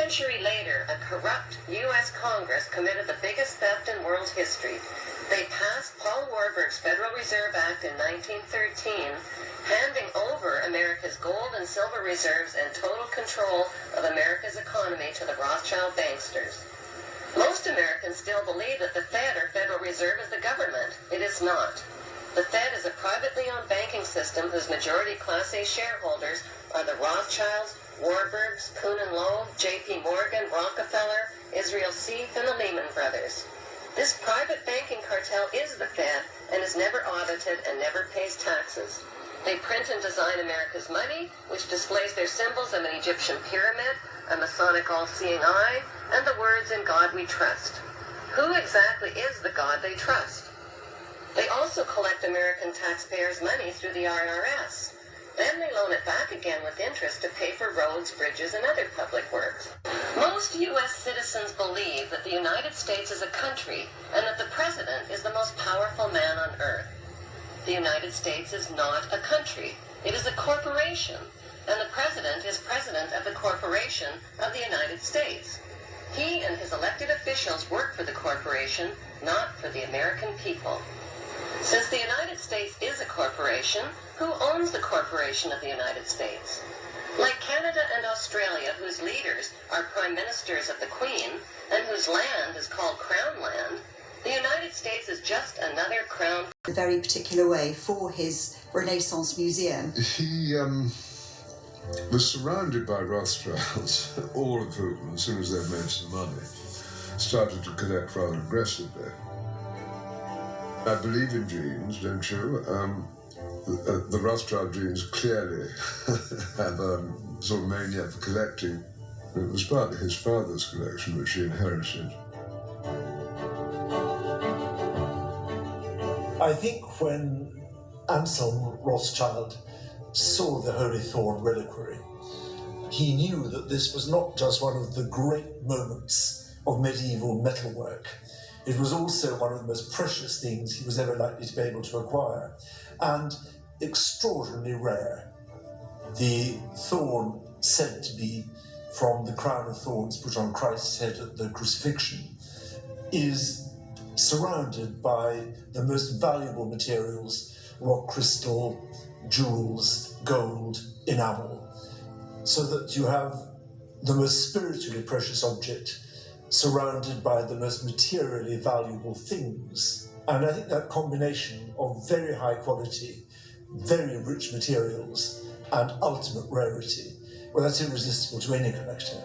century later, a corrupt U.S. Congress committed the biggest theft in world history. They passed Paul Warburg's Federal Reserve Act in 1913, handing over America's gold and silver reserves and total control of America's economy to the Rothschild banksters. Most Americans still believe that the Fed, or Federal Reserve, is the government. It is not. The Fed is a privately owned banking system whose majority Class A shareholders are the Rothschilds, Warburgs, Kuhn and Loeb, J.P. Morgan, Rockefeller, Israel Seif, and the Lehman Brothers. This private banking cartel is the Fed and is never audited and never pays taxes. They print and design America's money, which displays their symbols of an Egyptian pyramid, a Masonic all-seeing eye, and the words "In God We Trust." Who exactly is the God they trust? They also collect American taxpayers' money through the IRS. Then they loan it back again with interest to pay for roads, bridges, and other public works. Most U.S. citizens believe that the United States is a country and that the president is the most powerful man on earth. The United States is not a country. It is a corporation, and the president is president of the corporation of the United States. He and his elected officials work for the corporation, not for the American people. Since the United States is a corporation, who owns the corporation of the United States? Like Canada and Australia, whose leaders are prime ministers of the Queen, and whose land is called Crown Land, the United States is just another crown. A very particular way for his Renaissance museum. He was surrounded by Rothschilds, all of whom, as soon as they'd made some money, started to collect rather aggressively. I believe in genes, don't you? The Rothschild genes clearly have a sort of mania for collecting. It was partly his father's collection, which he inherited. I think when Anselm Rothschild saw the Holy Thorn reliquary, he knew that this was not just one of the great moments of medieval metalwork. It was also one of the most precious things he was ever likely to be able to acquire, and extraordinarily rare. The thorn, said to be from the crown of thorns put on Christ's head at the crucifixion, is surrounded by the most valuable materials: rock crystal, jewels, gold, enamel, so that you have the most spiritually precious object surrounded by the most materially valuable things. And I think that combination of very high quality, very rich materials, and ultimate rarity, well, that's irresistible to any collector.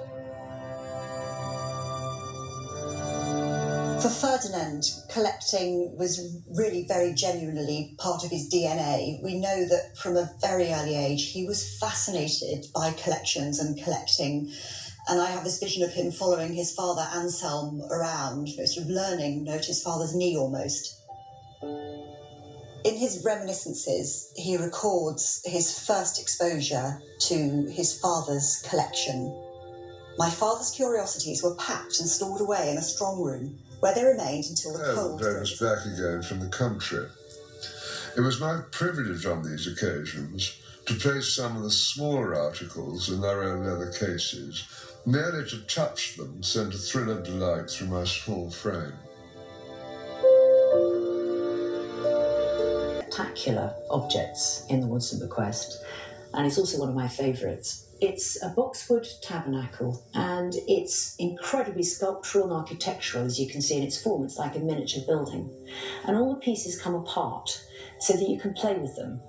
For Ferdinand, collecting was really very genuinely part of his DNA. We know that from a very early age, he was fascinated by collections and collecting. And I have this vision of him following his father Anselm around, sort of learning at his father's knee almost. In his reminiscences, he records his first exposure to his father's collection. My father's curiosities were packed and stored away in a strong room, where they remained until the cold. I was back again from the country. It was my privilege on these occasions to place some of the smaller articles in their own leather cases. Merely to touch them sent a thrill of delight through my small frame. Spectacular objects in the Woodson bequest, and it's also one of my favourites. It's a boxwood tabernacle, and it's incredibly sculptural and architectural, as you can see in its form. It's like a miniature building, and all the pieces come apart so that you can play with them.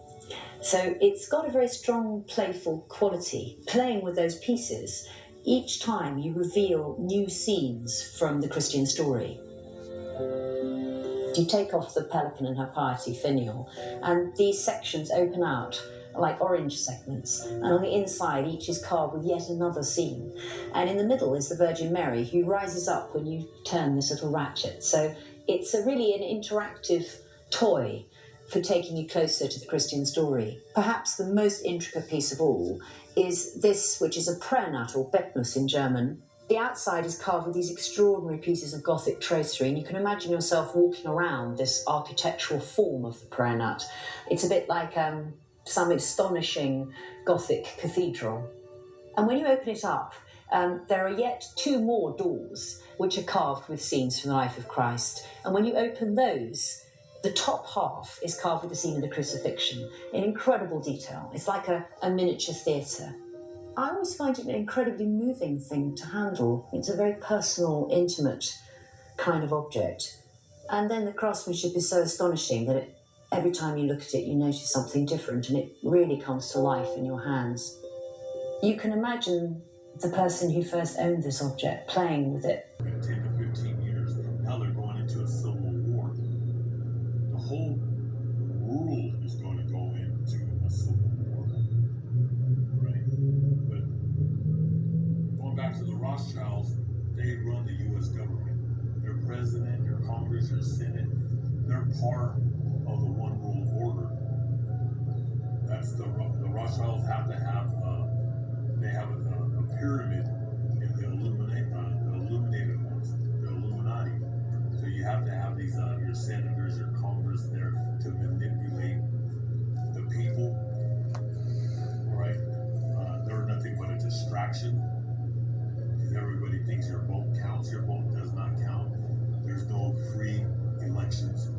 So it's got a very strong, playful quality. Playing with those pieces, each time you reveal new scenes from the Christian story. You take off the Pelican and her piety finial, and these sections open out like orange segments, and on the inside each is carved with yet another scene. And in the middle is the Virgin Mary, who rises up when you turn this little ratchet. So it's really an interactive toy for taking you closer to the Christian story. Perhaps the most intricate piece of all is this, which is a prayer nut, or Bettnuss in German. The outside is carved with these extraordinary pieces of Gothic tracery, and you can imagine yourself walking around this architectural form of the prayer nut. It's a bit like some astonishing Gothic cathedral. And when you open it up, There are yet 2 more doors which are carved with scenes from the life of Christ. And when you open those, the top half is carved with the scene of the crucifixion in incredible detail. It's like a miniature theatre. I always find it an incredibly moving thing to handle. It's a very personal, intimate kind of object. And then the craftsmanship is so astonishing that every time you look at it, you notice something different, and it really comes to life in your hands. You can imagine the person who first owned this object playing with it. 10 to 15 years, now they're going into a civil war. The whole world is going to go into a civil war, right? But going back to the Rothschilds, they run the U.S. government. Their president, their Congress, their Senate, they're part of the one world order. That's the Rothschilds have to have. They have a pyramid in the illuminated ones, the Illuminati. So you have to have these your senators, your Congress there to manipulate the people. Right? They're nothing but a distraction. Because everybody thinks your vote counts. Your vote does not count. There's no free elections.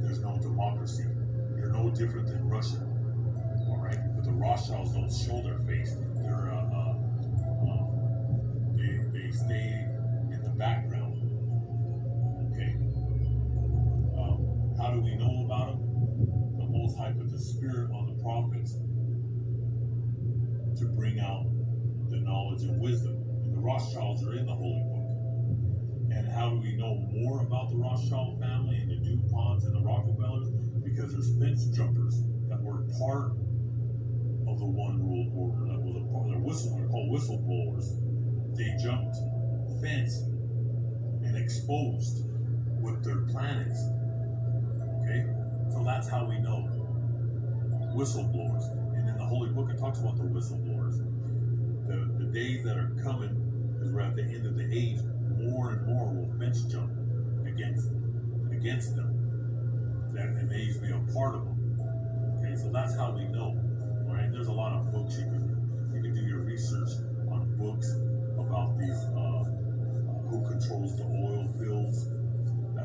There's no democracy. You're no different than Russia. All right? But the Rothschilds don't show their face. They stay in the background. Okay. How do we know about them? The Most High put the spirit on the prophets to bring out the knowledge and wisdom. And the Rothschilds are in the Holy Book. And how do we know more about the Rothschild family and the DuPonts and the Rockefellers? Because there's fence jumpers that were part of the one world order. That was a part. They're called whistleblowers. They jumped fence and exposed what their plan is. Okay, so that's how we know whistleblowers. And in the Holy Book, it talks about the whistleblowers. The days that are coming, because we're at the end of the age, more and more will fence jump against them. And they used to be a part of them. Okay, so that's how we know. All right, there's a lot of books you can do your research on books about these who controls the oil fields.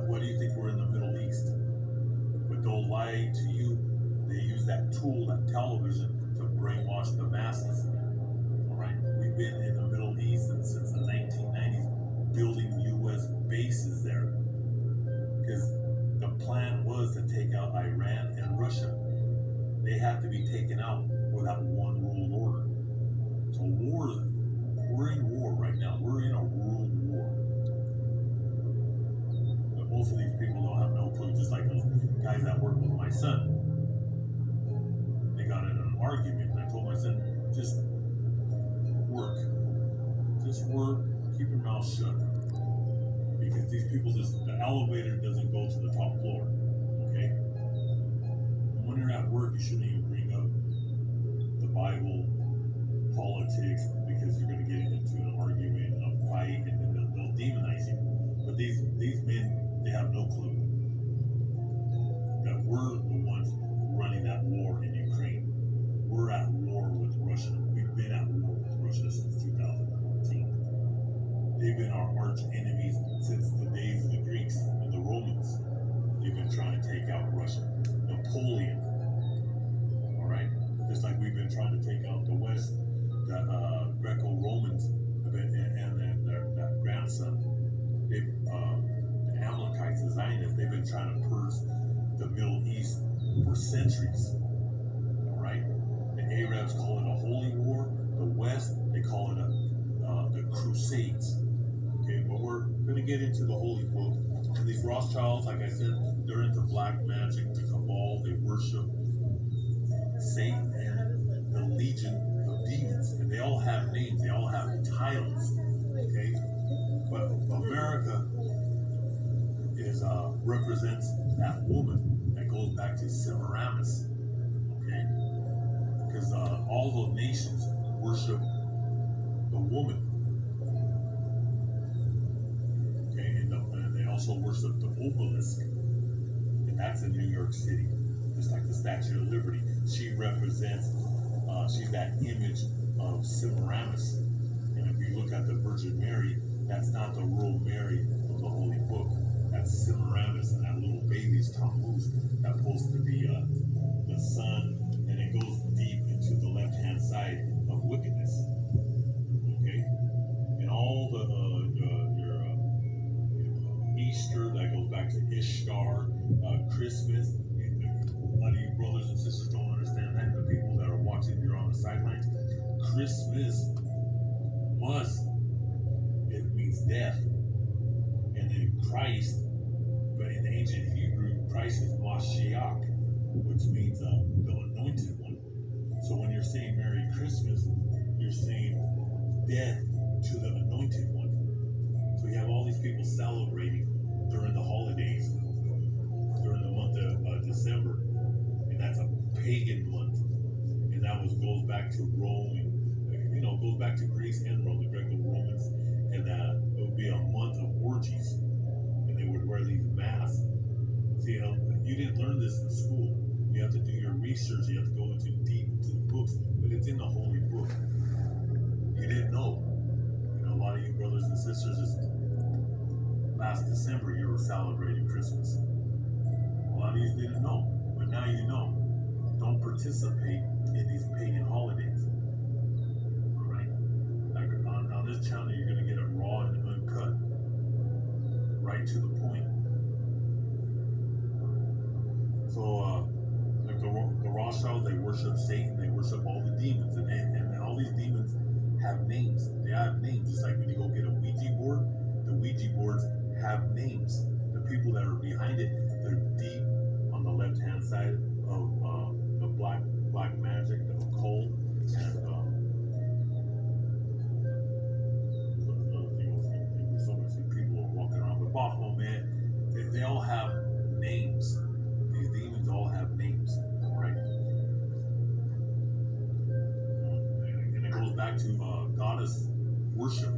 What do you think we're in the Middle East? But they'll lie to you. They use that tool, that television, to brainwash the masses. All right, we've been in the Middle East since the 1990s, building U.S. bases there, because the plan was to take out Iran and Russia. They have to be taken out without one world order. So we're in war right now. We're in a world war. But most of these people don't have no clue, just like those guys that work with my son. They got in an argument, and I told my son, just work. Just work, keep your mouth shut. Because these people the elevator doesn't go to the top floor. Okay? And when you're at work, you shouldn't even bring up the Bible, politics, because you're going to get into an argument, a fight, and then they'll demonize you. But these men, they have no clue that we're the ones running that war in Ukraine. We're at war with Russia. We've been at war with Russia since 2014. They've been our arch enemies since the days of the Greeks and the Romans. They've been trying to take out Russia. Napoleon. All right? Just like we've been trying to take out the West, the Greco-Romans, and their grandson, the Amalekites, the Zionists, they've been trying to purge the Middle East for centuries. All right? The Arabs call it a holy war. The West, they call it the Crusades. Okay, but we're going to get into the Holy Book. And these Rothschilds, like I said, they're into black magic, the Cabal. They worship Satan and the Legion of Demons. And they all have names. They all have titles. Okay? But America represents that woman that goes back to Semiramis. Okay? Because all those nations worship the woman. Okay, and they also worship the obelisk, and that's in New York City, just like the Statue of Liberty. She represents, she's that image of Semiramis, and And if we look at the Virgin Mary, that's not the real Mary of the Holy Book. That's Semiramis, and that little baby's Tammuz. That's supposed to be the sun, and it goes deep into the left-hand side of wickedness. Okay, and all your Easter, that goes back to Ishtar, Christmas. A lot of you brothers and sisters don't understand that. The people that are watching, you're on the sidelines. Christmas it means death, and then Christ, but in ancient Hebrew, Christ is Mashiach, which means the anointed one. So when you're saying Merry Christmas, you're saying death to the anointed one. So you have all these people celebrating during the holidays, during the month of December, and that's a pagan month, and that goes back to Rome, and goes back to Greece and Rome, the Greco-Romans, and it would be a month of orgies, and they would wear these masks. See, you didn't learn this in school. You have to do your research. You have to go deep into the books, but it's in the Holy Book. You didn't know. A lot of you brothers and sisters, last December you were celebrating Christmas. A lot of you didn't know, but now you know. Don't participate in these pagan holidays. All right? Like on this channel, you're going to get it raw and uncut, right to the point. So, like the Rothschilds, they worship Satan, they worship all the demons, and all these demons have names. They have names, just like when you go get a Ouija board, the Ouija boards have names. The people that are behind it, they're deep on the left-hand side of the black magic, the occult, and so many people are walking around. But Buffalo, man, they all have names. These demons all have names, right? And it goes back to goddess worship,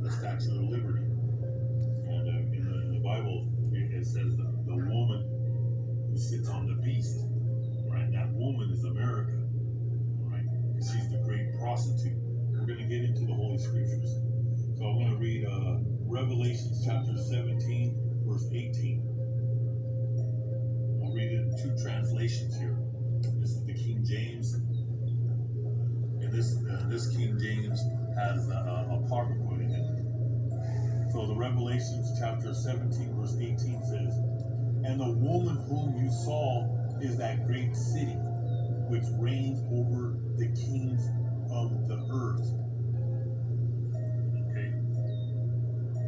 the Statue of Liberty. And in the Bible, it says the woman who sits on the beast, right? That woman is America, right? She's the great prostitute. We're going to get into the Holy Scriptures. So I'm going to read Revelations chapter 17, verse 18. I'll read it in two translations here. This is the King James, and this King James has apocrypha in it. So the Revelations chapter 17, verse 18 says, "And the woman whom you saw is that great city, which reigns over the kings of the earth." Okay,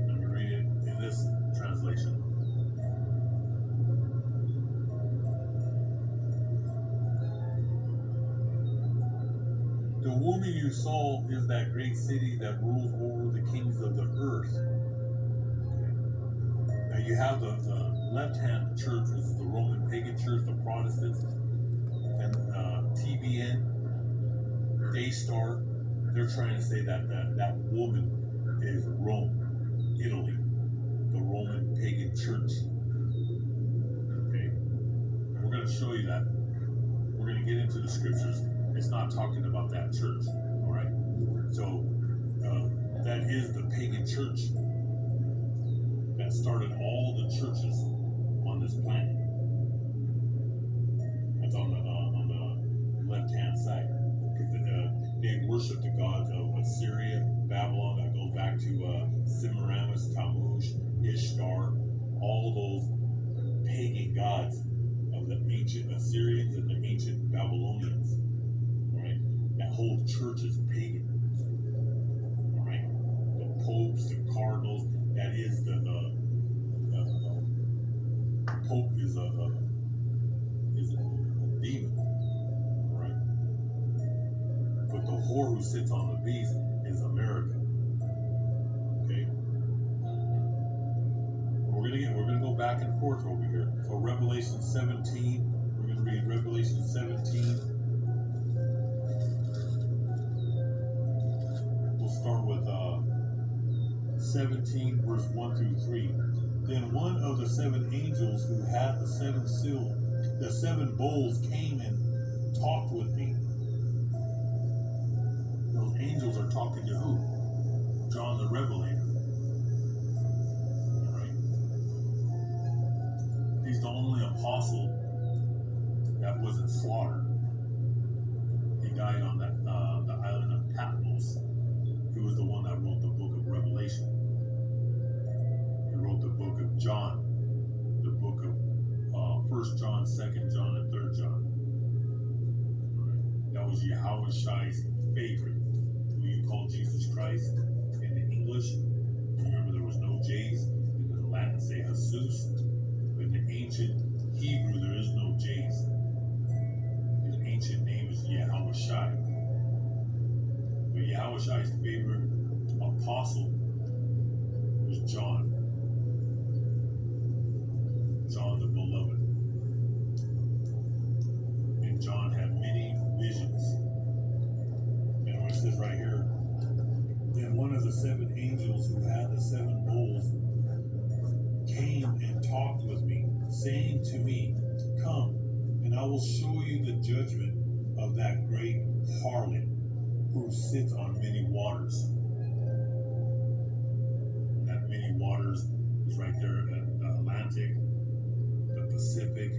let me read it in this translation. "The woman you saw is that great city that rules over the kings of the earth." Okay. Now you have the left-hand church, which is the Roman pagan church, the Protestants, and TBN, Daystar. They're trying to say that woman is Rome, Italy, the Roman pagan church. Okay, we're going to show you that. We're going to get into the scriptures. It's not talking about that church, all right? So that is the pagan church that started all the churches on this planet. That's on the left-hand side. They worship the gods of Assyria, Babylon. That goes back to Semiramis, Tammuz, Ishtar, all those pagan gods of the ancient Assyrians and the ancient Babylonians. That whole church is pagan. All right, the popes, the cardinals. That is the pope is a demon. All right, but the whore who sits on the beast is America. Okay, we're gonna go back and forth over here. So Revelation 17. We're gonna read Revelation 17. Start with 17 verse 1 through 3. "Then one of the seven angels who had the seven bowls came and talked with me." Those angels are talking to who? John the Revelator. All right. He's the only apostle that wasn't slaughtered. He died on that the island of Patmos. He was the one that wrote the book of Revelation. He wrote the book of John, the book of 1 John, 2 John, and 3 John. Right. That was Yahweh Shai's favorite. Who you call Jesus Christ in the English. Remember, there was no J's. In the Latin, say Jesus. But in the ancient Hebrew, there is no J's. His ancient name is Yahweh Shai. But Yahweh Shai's favorite apostle was John. John the Beloved. And John had many visions. And what it says right here, then one of the 7 angels who had the 7 bowls came and talked with me, saying to me, come, and I will show you the judgment of that great harlot who sits on many waters. And that many waters is right there in the Atlantic, the Pacific.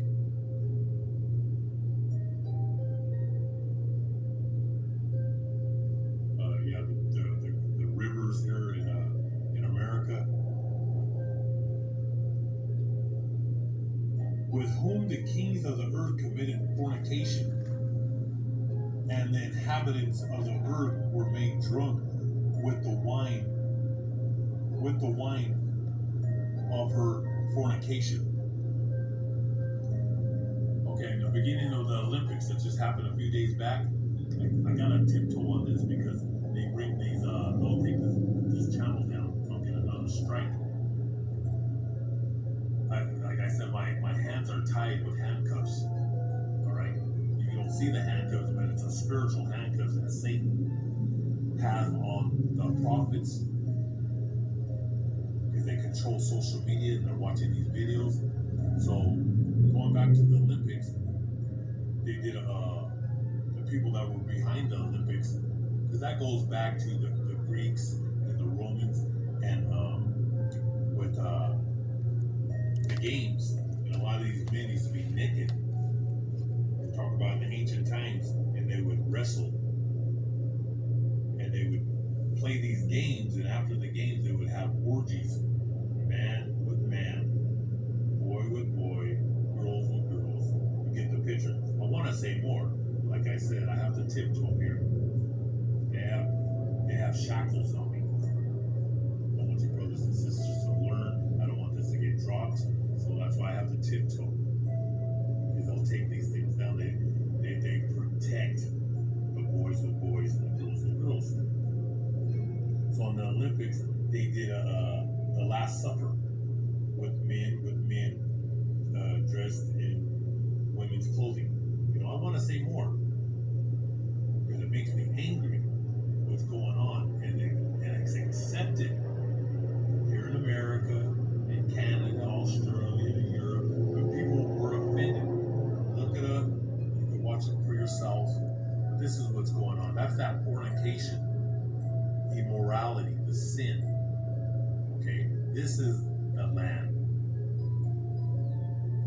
The rivers here in America. With whom the kings of the earth committed fornication, and the inhabitants of the earth were made drunk with the wine of her fornication. Okay, in the beginning of the Olympics that just happened a few days back, I gotta tiptoe on this because they bring these, they'll take this channel down. I'll get another strike. Like I said, my hands are tied with handcuffs. All right, you don't see the handcuffs, but it's a spiritual handcuffs that Satan has on the prophets because they control social media and they're watching these videos. So going back to the Olympics, they did the people that were behind the Olympics, because that goes back to the Greeks and the Romans and with the games. And a lot of these men used to be naked. They talk about in the ancient times, and they would wrestle, and they would play these games, and after the games they would have orgies, man with man, boy with boy, girls with girls. You get the picture. I want to say more. Like I said, I have to tiptoe here. They have shackles on me. I want you brothers and sisters to learn. I don't want this to get dropped, so that's why I have to tiptoe. Because they'll take these things down. They protect the boys with boys and the girls with girls. So in the Olympics, they did the Last Supper with men dressed in women's clothing. You know, I want to say more because it makes me angry what's going on, and it's accepted here in America, in Canada, Australia, Europe, but people were offended. Look it up. You can watch it for yourself. But this is what's going on. That's that fornication, immorality, the sin. Okay, this is the land.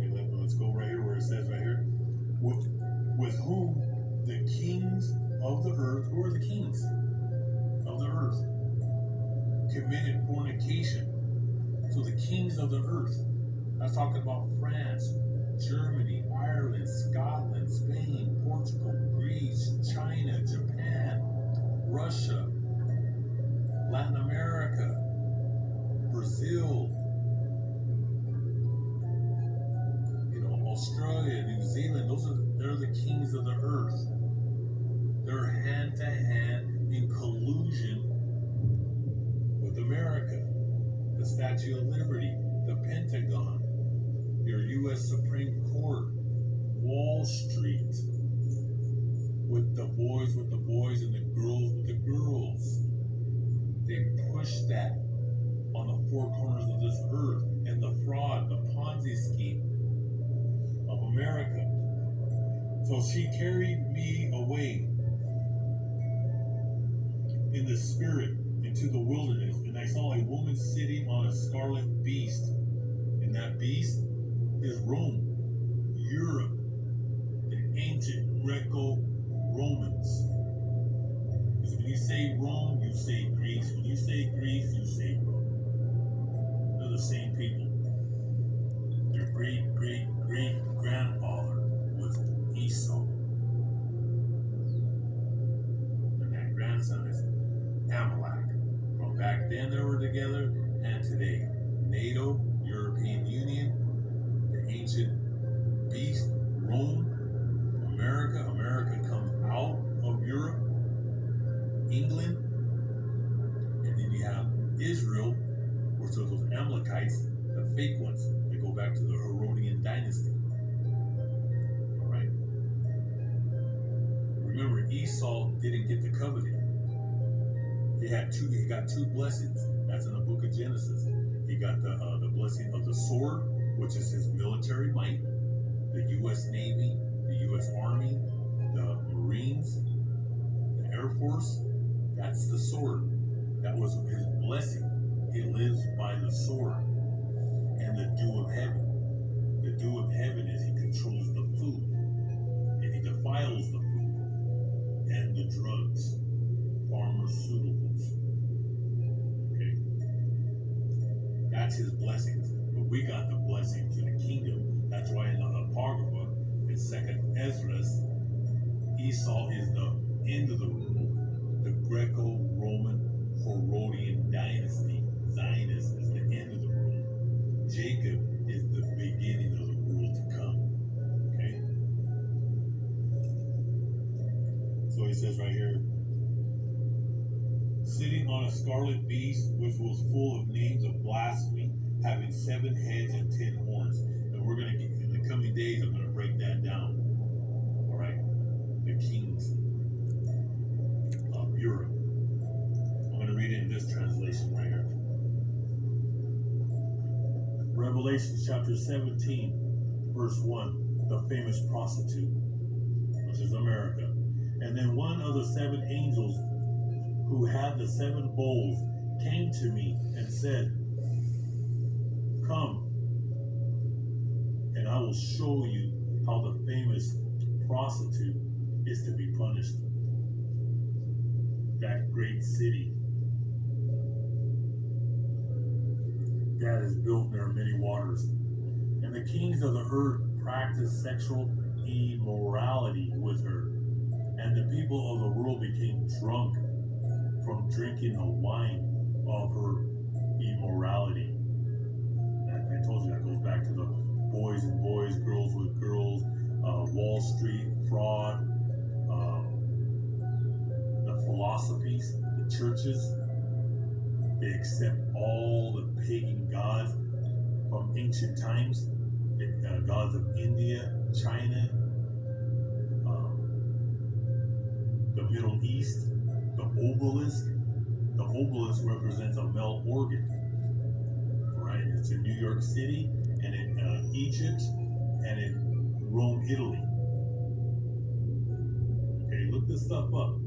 Okay, let's go right here where it says right here, with whom the kings of the earth, who are the kings of the earth, committed fornication. So the kings of the earth, that's talking about France, Germany, Ireland, Scotland, Spain, Portugal, Greece, China, Japan, Russia, Latin America, Brazil, Australia, New Zealand, they're the kings of the earth. They're hand to hand in collusion with America, the Statue of Liberty, the Pentagon, your U.S. Supreme Court, Wall Street, with the boys and the girls with the girls. They push that on the four corners of this earth, and the fraud, the Ponzi scheme of America. So she carried me away in the spirit into the wilderness, and I saw a woman sitting on a scarlet beast, and that beast is Rome, Europe, the ancient Greco-Romans. Because when you say Rome, you say Greece. When you say Greece, you say Rome. They're the same people. Their great-great-great-grandfather was Esau. And that grandson is Amalek. From back then they were together, and today. NATO, European Union, the ancient beast, Rome, America. America comes out of Europe, England, and then you have Israel, which are those Amalekites, the fake ones that go back to the Herodian dynasty. Alright? Remember, Esau didn't get the covenant. He got two blessings. That's in the book of Genesis. He got the blessing of the sword, which is his military might, the U.S. Navy, the U.S. Army, the Marines, the Air Force. That's the sword. That was his blessing. He lives by the sword and the dew of heaven. The dew of heaven is he controls the food, and he defiles the food and the drugs, pharmaceuticals. Okay? That's his blessings. But we got the blessing to the kingdom. That's why in the Apocrypha, in 2nd Ezra, Esau is the end of the rule. The Greco-Roman Herodian dynasty, Zionist, is the end of the rule. Jacob is the beginning of the rule to come. Okay? So he says right here, sitting on a scarlet beast, which was full of names of blasphemy, having 7 heads and 10 horns. And we're going to, in the coming days, I'm going to break that down. All right? The kings of Europe. I'm going to read it in this translation right here. Revelation chapter 17, verse 1, the famous prostitute, which is America. And then one of the 7 angels who had the 7 bowls came to me and said, come, and I will show you how the famous prostitute is to be punished. That great city that is built near many waters. And the kings of the earth practiced sexual immorality with her. And the people of the world became drunk from drinking the wine of her immorality. I told you that goes back to the boys and boys, girls with girls, Wall Street, fraud, the philosophies, the churches. They accept all the pagan gods from ancient times, the gods of India, China, the Middle East, the obelisk. The obelisk represents a male organ, right? It's in New York City, and in Egypt, and in Rome, Italy. Okay, look this stuff up.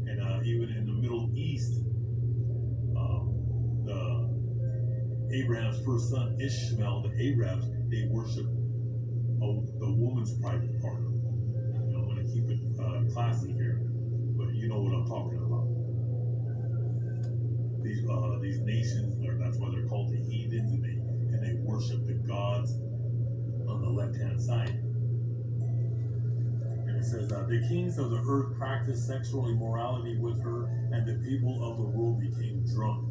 And even in the Middle East, Abraham's first son, Ishmael, the Arabs, they worship the woman's private part. You know, I'm going to keep it classy here, but you know what I'm talking about. These nations, that's why they're called the heathens, and they worship the gods on the left-hand side. And it says, the kings of the earth practiced sexual immorality with her, and the people of the world became drunk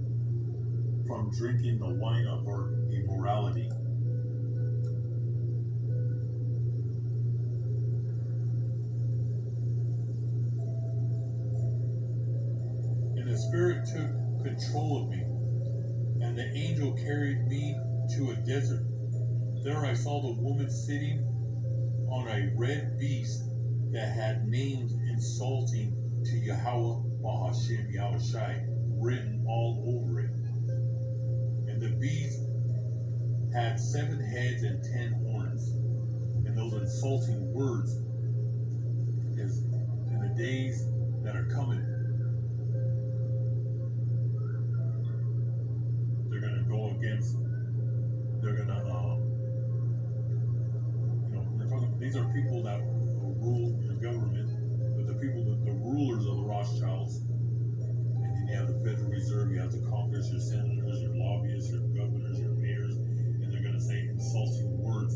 from drinking the wine of her immorality. And the Spirit took control of me, and the angel carried me to a desert. There I saw the woman sitting on a red beast that had names insulting to Yahweh Bahashem Yahushai written all over it. And the beast had 7 heads and 10 horns. And those insulting words is in the days that are coming. against. They're gonna, these are people that rule your government, but the rulers of the Rothschilds. And then you have the Federal Reserve, you have the Congress, your senators, your lobbyists, your governors, your mayors, and they're gonna say insulting words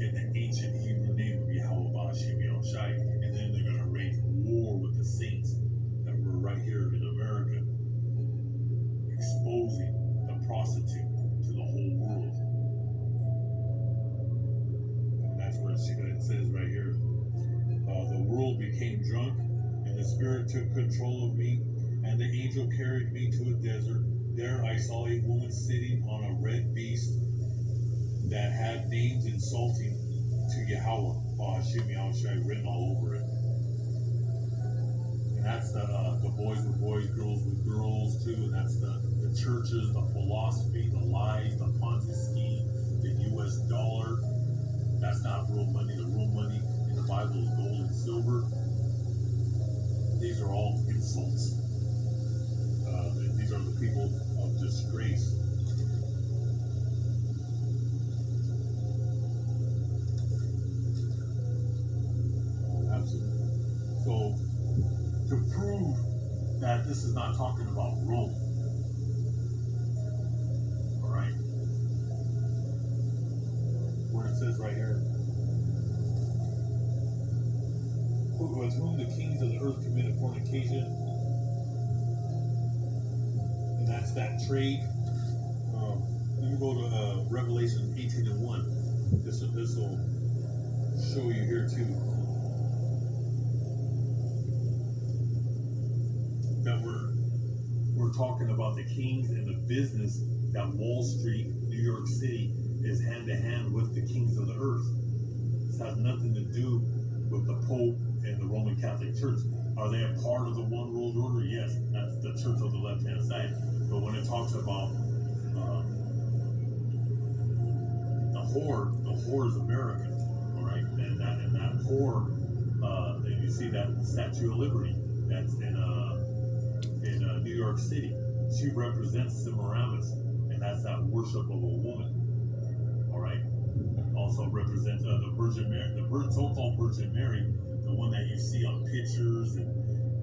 in the ancient Hebrew name of Yahweh Hashem Shai, and then they're gonna wage war with the saints that were right here in America, exposing the prostitute to the whole world. And that's where it says right here, the world became drunk, and the Spirit took control of me, and the angel carried me to a desert. There I saw a woman sitting on a red beast that had names insulting to Yahweh, Hashem Yahushai, written all over it. And that's the boys with boys, girls with girls too, and that's the churches, the philosophy, the lies, the Ponzi scheme, the US dollar. That's not real money. The real money in the Bible is gold and silver. These are all insults. These are the people of disgrace. Absolutely. So, to prove that this is not talking about Rome, all right, where it says right here, with whom the kings of the earth committed fornication, and that's that trade. Let me go to Revelation 18:1. This will show you here too. That we're talking about the kings and the business that Wall Street, New York City, is hand to hand with the kings of the earth. This has nothing to do with the Pope and the Roman Catholic Church. Are they a part of the one world order? Yes, that's the church on the left hand side. But when it talks about the whore is America, all right, and that whore, and you see that Statue of Liberty that's in New York City. She represents Semiramis, and that's that worship of a woman. All right. Also represents the Virgin Mary, the so-called Virgin Mary, the one that you see on pictures and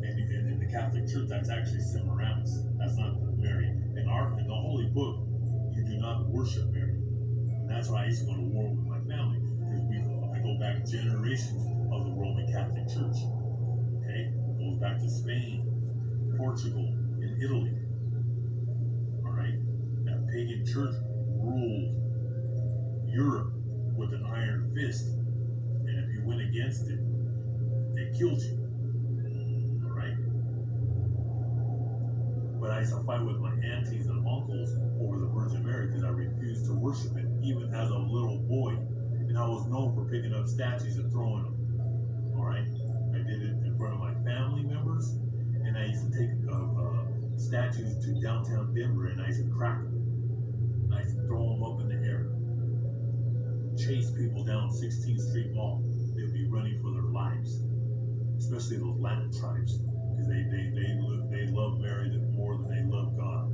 in the Catholic Church. That's actually Semiramis. That's not Mary. In the Holy Book, you do not worship Mary. And that's why I used to go to war with my family, because I go back generations of the Roman Catholic Church. Okay, it goes back to Spain, Portugal, and Italy. All right, that pagan church ruled Europe with an iron fist, and if you went against it, they killed you. All right. But I used to fight with my aunties and uncles over the Virgin Mary because I refused to worship it, even as a little boy. And I was known for picking up statues and throwing them. All right. I did it in front of my family members, and I used to take statues to downtown Denver, and I used to crack them. And I used to throw them up in the air. Chase people down 16th Street Mall. They would be running for their lives, especially those Latin tribes, because they love Mary more than they love God.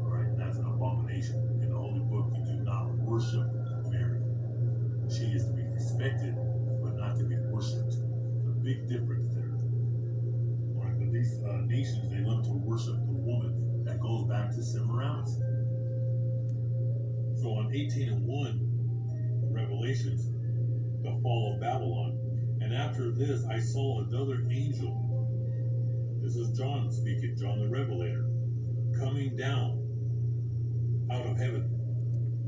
All right, and that's an abomination. In the Holy Book, you do not worship Mary. She is to be respected, but not to be worshipped. There's a big difference there. All right, but these nations, they love to worship the woman. That goes back to Semiramis. So on 18:1. Revelations, the fall of Babylon. And after this, I saw another angel. This is John speaking, John the Revelator, coming down out of heaven.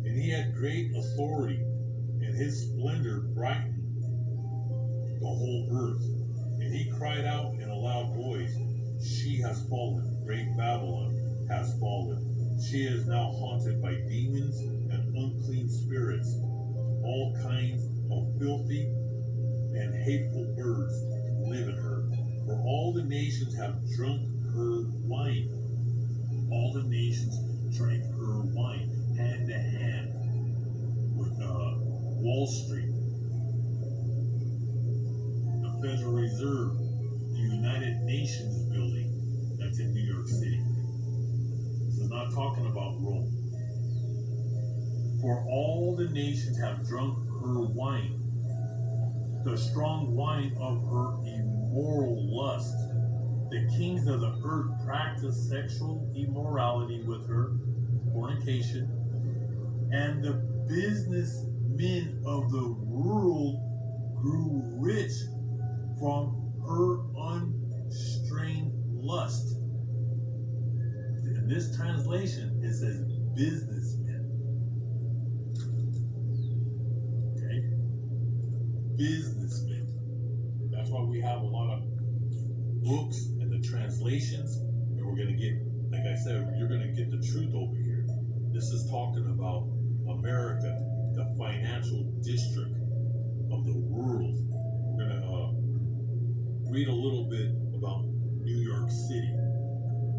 And he had great authority, and his splendor brightened the whole earth. And he cried out in a loud voice, "She has fallen, great Babylon has fallen. She is now haunted by demons and unclean spirits. All kinds of filthy and hateful birds live in her. For all the nations have drunk her wine." All the nations drank her wine, hand to hand with Wall Street, the Federal Reserve, the United Nations building that's in New York City. This is not talking about Rome. For all the nations have drunk her wine, the strong wine of her immoral lust. The kings of the earth practiced sexual immorality with her, fornication, and the businessmen of the world grew rich from her unstrained lust. In this translation, it says businessmen. Okay? Businessmen. That's why we have a lot of books and the translations, and we're going to get, like I said, you're going to get the truth over here. This is talking about America, the financial district of the world. We're going to read a little bit about New York City.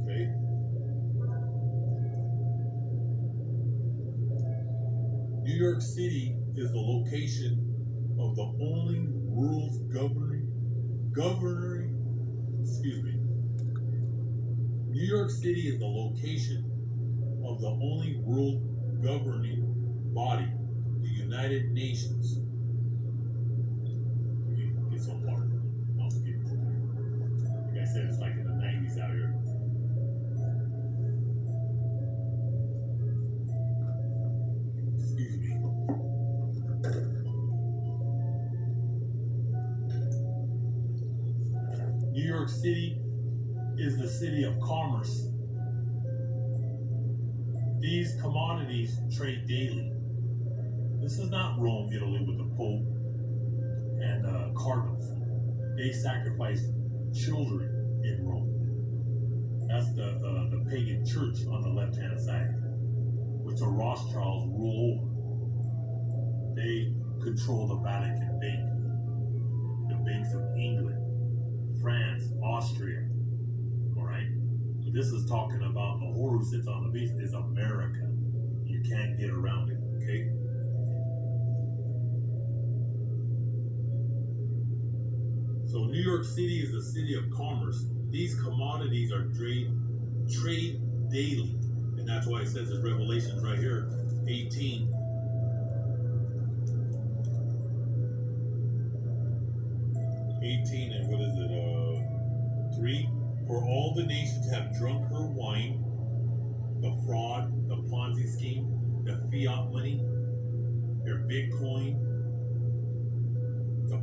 Okay? New York City is the location of the only world's New York City is the location of the only world governing body, the United Nations. Let me get some water. Like I said, it's like in the 90s out here. Excuse me. New York City is the city of commerce. These commodities trade daily. This is not Rome, Italy with the Pope and cardinals. They sacrifice children in Rome. That's the pagan church on the left-hand side, which the Rothschilds rule over. They control the Vatican Bank, the banks of England, France, Austria. All right? But this is talking about the whore who sits on the beast is America. You can't get around it, okay? So New York City is the city of commerce. These commodities are trade daily. And that's why it says in Revelations right here, 18. And what is it? 3. For all the nations have drunk her wine, the fraud, the Ponzi scheme, the fiat money, their Bitcoin, the